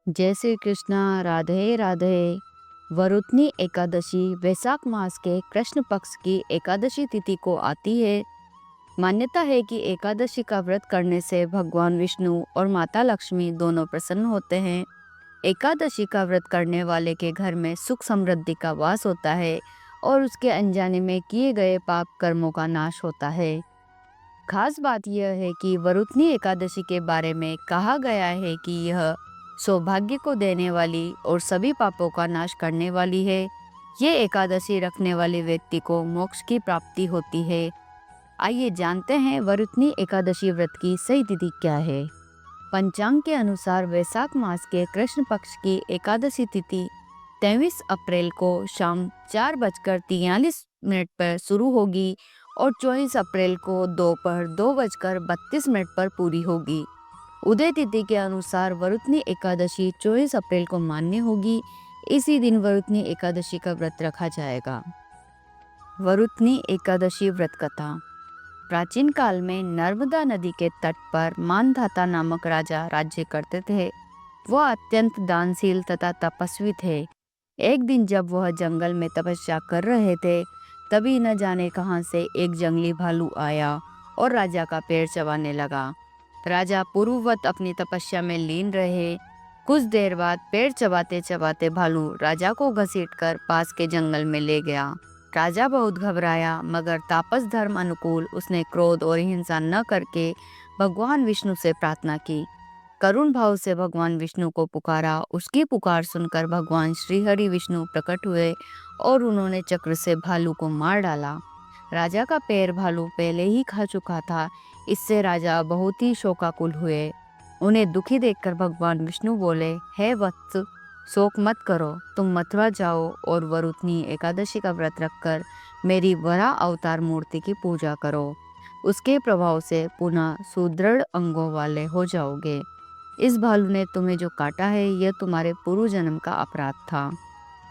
जय श्री कृष्णा। राधे राधे। वरुथनी एकादशी वैशाख मास के कृष्ण पक्ष की एकादशी तिथि को आती है। मान्यता है कि एकादशी का व्रत करने से भगवान विष्णु और माता लक्ष्मी दोनों प्रसन्न होते हैं। एकादशी का व्रत करने वाले के घर में सुख समृद्धि का वास होता है और उसके अनजाने में किए गए पाप कर्मों का नाश होता है। खास बात यह है कि वरुथनी एकादशी के बारे में कहा गया है कि यह सौभाग्य को देने वाली और सभी पापों का नाश करने वाली है। ये एकादशी रखने वाले व्यक्ति को मोक्ष की प्राप्ति होती है। आइए जानते हैं वरुथनी एकादशी व्रत की सही तिथि क्या है। पंचांग के अनुसार वैशाख मास के कृष्ण पक्ष की एकादशी तिथि 23 अप्रैल को शाम 4:43 पर शुरू होगी और 24 अप्रैल को दोपहर 2:32 पर पूरी होगी। उदय तिथि के अनुसार वरुथनी एकादशी 24 अप्रैल को मान्य होगी। इसी दिन वरुथनी एकादशी का व्रत रखा जाएगा। वरुथनी एकादशी व्रत कथा। प्राचीन काल में नर्मदा नदी के तट पर मानधाता नामक राजा राज्य करते थे। वह अत्यंत दानशील तथा तपस्वी थे। एक दिन जब वह जंगल में तपस्या कर रहे थे, तभी न जाने कहां से एक जंगली भालू आया और राजा का पैर चबाने लगा। राजा पूर्ववत अपनी तपस्या में लीन रहे। कुछ देर बाद पेड़ चबाते चबाते भालू राजा को घसीटकर पास के जंगल में ले गया। राजा बहुत घबराया, मगर तापस धर्म अनुकूल उसने क्रोध और हिंसा न करके भगवान विष्णु से प्रार्थना की। करुण भाव से भगवान विष्णु को पुकारा। उसकी पुकार सुनकर भगवान श्री हरि विष्णु प्रकट हुए और उन्होंने चक्र से भालू को मार डाला। राजा का पैर भालू पहले ही खा चुका था। इससे राजा बहुत ही शोकाकुल हुए। उन्हें दुखी देखकर भगवान विष्णु बोले, हे वत्स, शोक मत करो। तुम मथुरा जाओ और वरुथनी एकादशी का व्रत रखकर मेरी वराह अवतार मूर्ति की पूजा करो। उसके प्रभाव से पुनः सुदृढ़ अंगों वाले हो जाओगे। इस भालू ने तुम्हें जो काटा है, यह तुम्हारे पूर्व जन्म का अपराध था।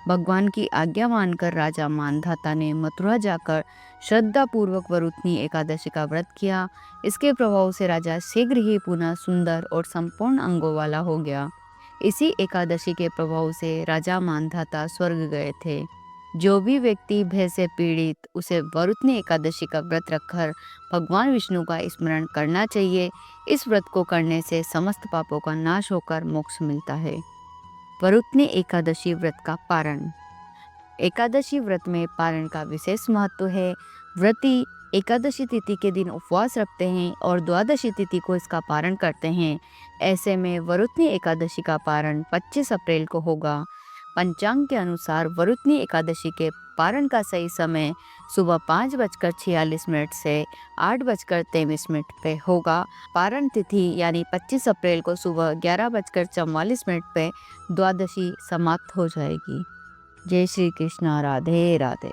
भगवान की आज्ञा मानकर राजा मानधाता ने मथुरा जाकर श्रद्धा पूर्वक वरुथनी एकादशी का व्रत किया। इसके प्रभाव से राजा शीघ्र ही पुनः सुंदर और संपूर्ण अंगों वाला हो गया। इसी एकादशी के प्रभाव से राजा मानधाता स्वर्ग गए थे। जो भी व्यक्ति भय से पीड़ित, उसे वरुथनी एकादशी का व्रत रखकर भगवान विष्णु का स्मरण करना चाहिए। इस व्रत को करने से समस्त पापों का नाश होकर मोक्ष मिलता है। वरुथनी एकादशी व्रत का पारण। एकादशी व्रत में पारण का विशेष महत्व है। व्रती एकादशी तिथि के दिन उपवास रखते हैं और द्वादशी तिथि को इसका पारण करते हैं। ऐसे में वरुथनी एकादशी का पारण 25 अप्रैल को होगा। पंचांग के अनुसार वरुथनी एकादशी के पारण का सही समय सुबह 5:46 से 8:23 पे होगा। पारण तिथि यानी 25 अप्रैल को सुबह 11:44 पे द्वादशी समाप्त हो जाएगी। जय श्री कृष्णा। राधे राधे।